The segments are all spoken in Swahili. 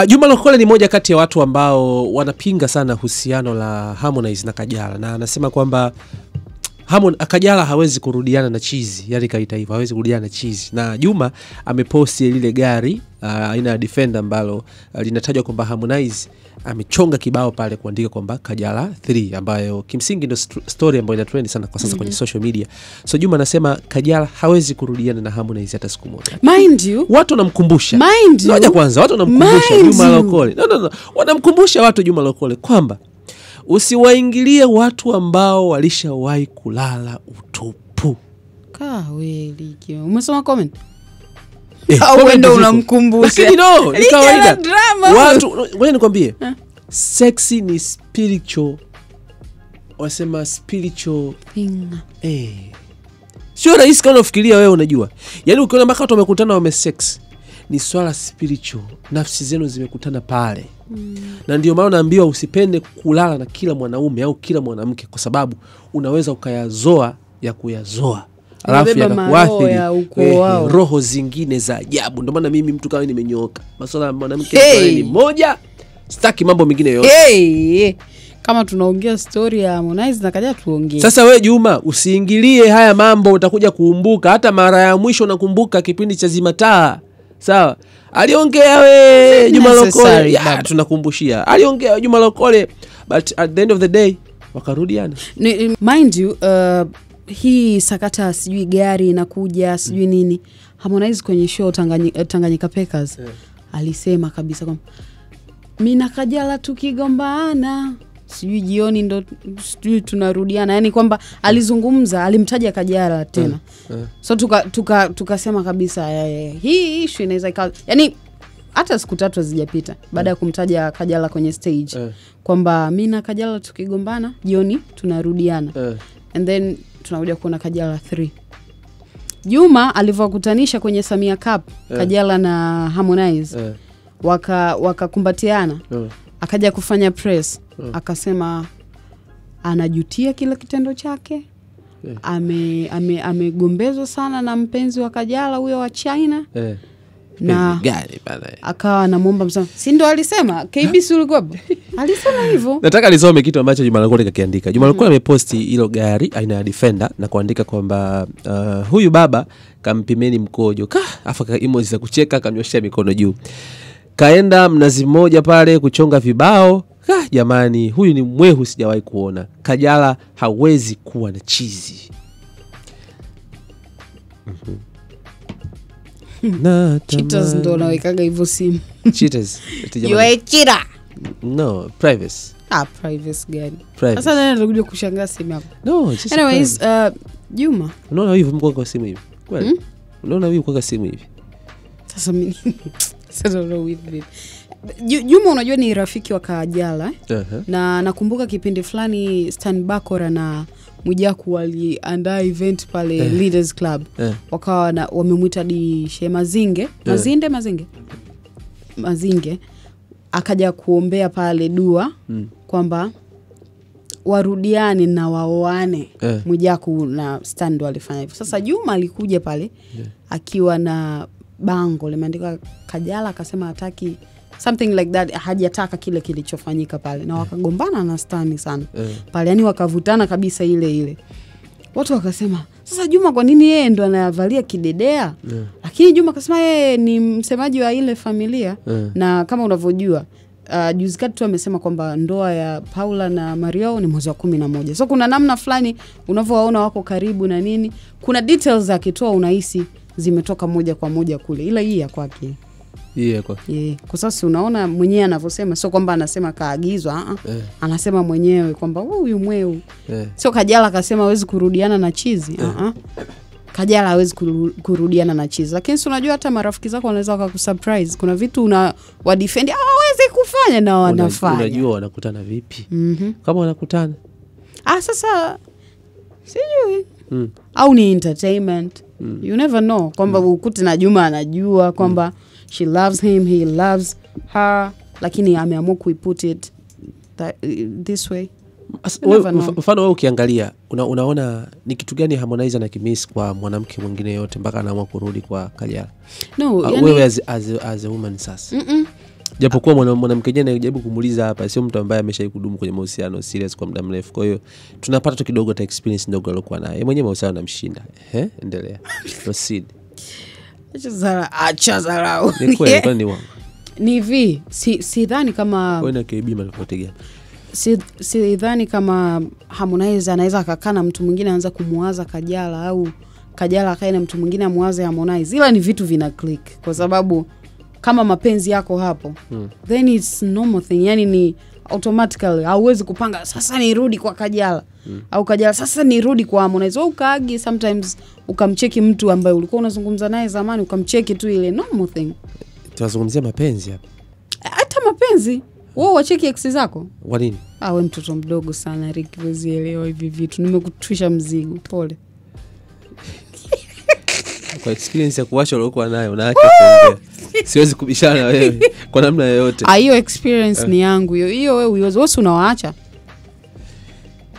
Juma Lokole ni moja kati ya watu ambao wanapinga sana uhusiano la Harmonize na Kajala, na anasema kwamba Kajala hawezi kurudiana na Chizi, yani kaita hivyo, hawezi kurudiana na Chizi. Na Juma ameposti lile gari aina ya Defender ambalo linatajwa kwamba Harmonize amechonga kibao pale kuandika kwamba Kajala 3, ambayo kimsingi ndio story ambayo ina trend sana kwa sasa kwenye social media. So Juma anasema Kajala hawezi kurudiana na Harmonize hata siku moja. Mind you, watu wanamkumbusha. Ngoja kwanza, watu wanamkumbusha Juma Lokole. No. Wanamkumbusha watu Juma Lokole kwamba usiwaingilie watu ambao walishawahi kulala utupu. Kaweli kio. Umesoma comment? Wewe ndio unamkumbusha. Lakini no, ni kawaida. Watu, wewe nikwambie. Sexy ni spiritual. Wasema spiritual thing. Sio rahisi kama unafikiria wewe unajua. Yaani ukiona mpaka watu wamekutana wamesex, ni swala spiritual. Nafsi zenu zimekutana pale. Na ndio maana naambiwa usipende kulala na kila mwanaume au kila mwanamke, kwa sababu unaweza ukayazoa ya kuyazoa. Alafu yakakuathiri roho zingine za ajabu. Ndio maana mimi mtu kama nimenyooka. Masuala ya mwanamke ni moja, sitaki mambo mengine yote. Kama tunaongea story ya Harmonize na Kajala tuongee. Sasa wewe Juma usiingilie haya mambo, utakuja kuumbuka. Hata mara ya mwisho nakumbuka kipindi cha Zimataa. Sawa? Aliongea we Juma Lokole, tunakumbushia. Aliongea Juma Lokole, but at the end of the day wakarudiana. Mind you, hii sakata sijui gari inakuja sijui nini. Harmonize kwenye show Tanganyika Packers alisema kabisa kwamba mimi na Kajala tukigombana sijui jioni ndo sijui tunarudiana, yani kwamba alizungumza, alimtaja Kajala tena. So tukasema kabisa hii issue inaweza ikawa, yani hata siku 3 hazijapita baada ya kumtaja Kajala kwenye stage kwamba mimi na Kajala tukigombana jioni tunarudiana. And then tunakuja kuona Kajala 3. Juma alivyokutanisha kwenye Samia Cup Kajala na Harmonize wakakumbatiana. Akaja kufanya press, akasema anajutia kila kitendo chake. Amegombezwa sana na mpenzi wa Kajala huyo wa China. Na gani bana. Akawa anamuomba msamaha. Si ndo alisema KBC ulikuwa? Alisema hivyo. Nataka nisome kitu ambacho Juma Lokole kakiandika. Juma Lokole ameposti hilo gari aina ya Defender na kuandika kwamba huyu baba kampimeni mkojo. Afaka emoji za kucheka, kanyoshia mikono juu. Kaenda Mnazi Mmoja pale kuchonga vibao. Jamani, huyu ni mwehu sijawahi kuona. Kajala hawezi kuwa na Chizi. Cheaters ndo nawekaga hivyo simu. Cheaters. You are cheater. No, privacy. Privacy gani? Sasa nani anakuja kushangaa simu yako? No, anyways, Juma. Unaona hivi mko kwa simu hivi? Kweli? Unaona hivi kwa simu hivi? Sasa mimi sasa ndo hivi. Juma unajua ni rafiki wa Kajala. Na nakumbuka kipindi fulani Stan Bakora na Mwijaku waliandaa event pale Leaders Club. Wakawa wamemuita di Sheikh Mazinge. Mazinge akaja kuombea pale dua kwamba warudiane na waoane. Mwijaku na Stan walifanya hivyo. Sasa Juma alikuja pale akiwa na bango limeandika Kajala, akasema hataki something like that, hajataka kile kilichofanyika pale, na wakagombana na Stani sana pale, yani wakavutana kabisa ile. Watu wakasema sasa Juma kwa nini yeye ndo anavalia kidedea? Lakini Juma akasema yeye ni msemaji wa ile familia. Na kama unavyojua juzi kati tu amesema kwamba ndoa ya Paula na Mario ni mwezi wa 11. So kuna namna fulani unavyowaona wako karibu na nini, kuna details akitoa unahisi zimetoka moja kwa moja kule, ila hii ya kwake. Kwa sasa unaona mwenyewe anavyosema, sio kwamba anasema kaagizwa, anasema mwenyewe kwamba huyu mweu. Sio Kajala akasema hawezi kurudiana na Chizi. Kajala hawezi kurudiana na Chizi. Lakini si unajua hata marafiki zako wanaweza wakakusurprise. Kuna vitu wa defend hawezi kufanya na wanafanya. Unajua wanakutana vipi? Kama wanakutana. Sasa sijui. Au ni entertainment. You never know kwamba ukute na Juma anajua kwamba she loves him, he loves her, lakini ameamua kuiput it this way. Mfano wewe ukiangalia unaona ni kitu gani Harmonize anakimiss kwa mwanamke mwingine yote mpaka anaamua kurudi kwa Kajala? No, wewe as a woman sasa. Japokuwa mwanamke jana anajaribu kumuuliza hapa sio mtu ambaye ameshaikudumu kwenye mahusiano serious kwa muda mrefu. Kwa hiyo tunapata tu kidogo ta experience ndogo aliyokuwa nayo. Yeye mwenyewe mahusiano anamshinda. Endelea. Proceed. Acha dharau. Ni kweli kwa ni wangu. Ni hivi, sidhani kama wewe na KB mnapotegea. Sidhani kama Harmonize anaweza akakaa na mtu mwingine aanza kumuwaza Kajala au Kajala akae na mtu mwingine amuwaze Harmonize. Ila ni vitu vina click kwa sababu kama mapenzi yako hapo then it's normal thing, yani ni automatically hauwezi kupanga sasa nirudi kwa Kajala au Kajala sasa nirudi kwa Harmonize. Wewe ukaagi sometimes ukamcheki mtu ambaye ulikuwa unazungumza naye zamani ukamcheki tu, ile normal thing. Tunazungumzia mapenzi hapa. Hata mapenzi wewe wacheki ex zako. Kwa nini? Wewe mtoto mdogo sana Rick, wezielewa hivi vitu. Nimekutwisha mzigo. Pole. Kwa experience ya kuacha uliokuwa nayo na haki kuongea. Siwezi kubishana na wewe kwa namna yoyote. Hiyo experience ni yangu. Hiyo wewe unawaacha.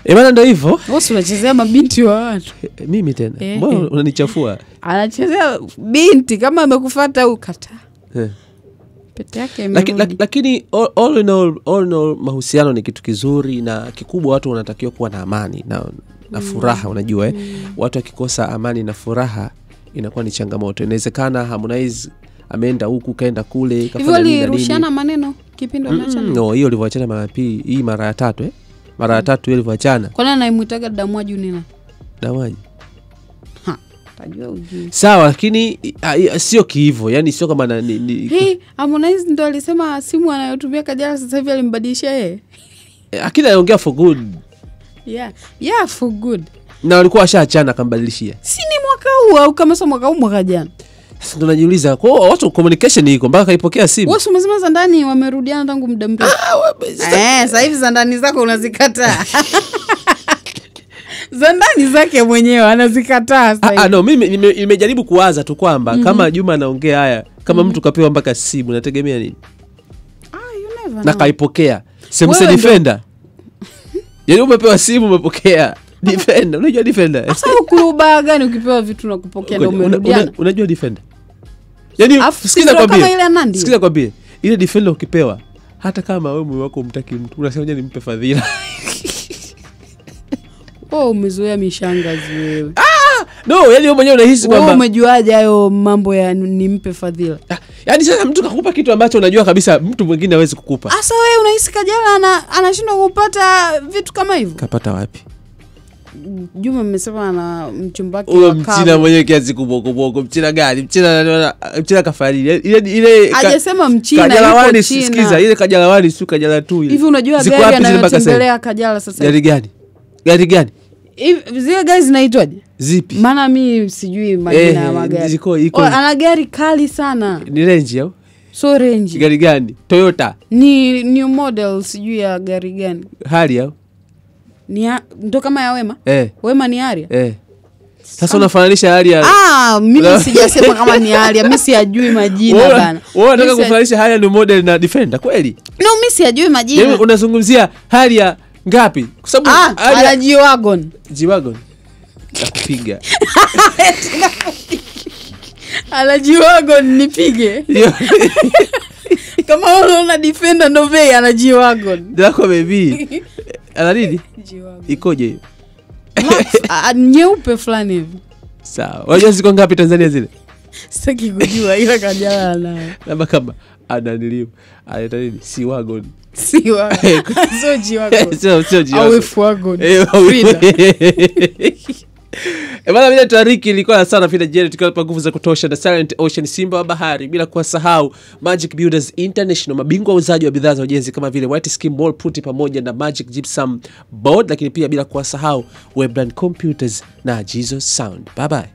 Bana ndio hivyo. Wewe unachezea mabinti wa watu. Mimi tena. Mbona unanichafua? Anachezea binti kama amekufuata ukata. Pete yake lakini all in all mahusiano ni kitu kizuri na kikubwa. Watu wanatakiwa kuwa na amani na furaha, unajua watu wakikosa amani na furaha inakuwa ni changamoto. Inawezekana Harmonize ameenda huku kaenda kule kafanya nini. Hivyo rushana maneno kipindi wanachana. No, hiyo ilivyoachana mara pili, hii mara ya tatu mara ya tatu ile ilivyoachana. Kwa nini anaimwitaga Damwaju nini? Damwaju. Tajua ujui. Sawa, lakini sio kihivyo. Yani sio kama Harmonize ndo alisema simu anayotumia Kajala sasa hivi alimbadilishia yeye. Akina anaongea for good. Yeah, for good. Na walikuwa washaachana akambadilishia. Si ni mwaka huu au kama sio mwaka huu mwaka jana. Sasa tunajiuliza kwa watu communication iko mpaka kaipokea simu. Wewe umesema za ndani wamerudiana tangu muda mrefu. Sasa hivi za ndani zako unazikataa. Za ndani zake mwenyewe anazikataa sasa. No, mimi nimejaribu kuwaza tu kwamba kama Juma anaongea haya kama mtu kapewa mpaka simu nategemea nini? You never know. Na kaipokea. Semse defender. Yaani umepewa simu umepokea. Defender, unajua defender? Sasa ukubaya gani ukipewa vitu na kupokea ndio umerudiana? Unajua defender? Yaani sikiza kwambie. Ile defender ukipewa hata kama wewe moyo wako umtaki mtu unasema je nimpe fadhila. Umezoea mishangazi wewe. No, yani wewe mwenyewe unahisi kwamba wewe umejuaje hayo mambo ya nimpe fadhila? Yaani sasa mtu kakupa kitu ambacho unajua kabisa mtu mwingine hawezi kukupa. Sasa wewe unahisi Kajala anashindwa kupata vitu kama hivyo? Kapata wapi? Juma mmesema na mchumba wake wa Kavu. Mchina mwenyewe kiasi kubwa. Mchina gani? Mchina kafarili. Ile hajasema Mchina yuko China. Sikiza, ile Kajalawani si Kajala tu ile. Hivi unajua gari anayotembelea Kajala sasa hivi? Gari gani? Zile gari zinaitwaje? Zipi? Maana mimi sijui majina ya magari. Ana gari kali sana. Ni Range au? So Range. Gari gani? Toyota. Ni new model sijui ya gari gani? Harrier au? Ndo kama ya Wema? Wema ni Harrier? Sasa unafananisha Harrier. Mimi sijasema kama ni Harrier. Mimi sijui majina bana. Wewe unataka kufananisha Harrier new model na Defender kweli? No, mimi sijui majina. Wewe unazungumzia Harrier ngapi? Kwa sababu ala G-Wagon. G-Wagon. Nakupiga. Ala G-Wagon nipige. Kama unaona Defender ndo bei ana G-Wagon. Dako baby. Ana nini? G-Wagon. Ikoje hiyo? Nyeupe fulani hivi. Sawa. Unajua ziko ngapi Tanzania zile? Sitaki kujua ila Kajala nayo. Labda kama ananiliu. Anaita nini? C-Wagon. C-Wagon. So G-Wagon. Sio G-Wagon. Au F-Wagon. Bwana mimi Tariki ilikuwa sana vile jana tukiwa hapa nguvu za kutosha na Silent Ocean Simba wa Bahari, bila kuwasahau Magic Builders International, mabingwa wauzaji wa bidhaa za ujenzi kama vile white skim wall putty pamoja na Magic Gypsum board, lakini pia bila kuwasahau Webland Computers na Jesus Sound. Bye bye.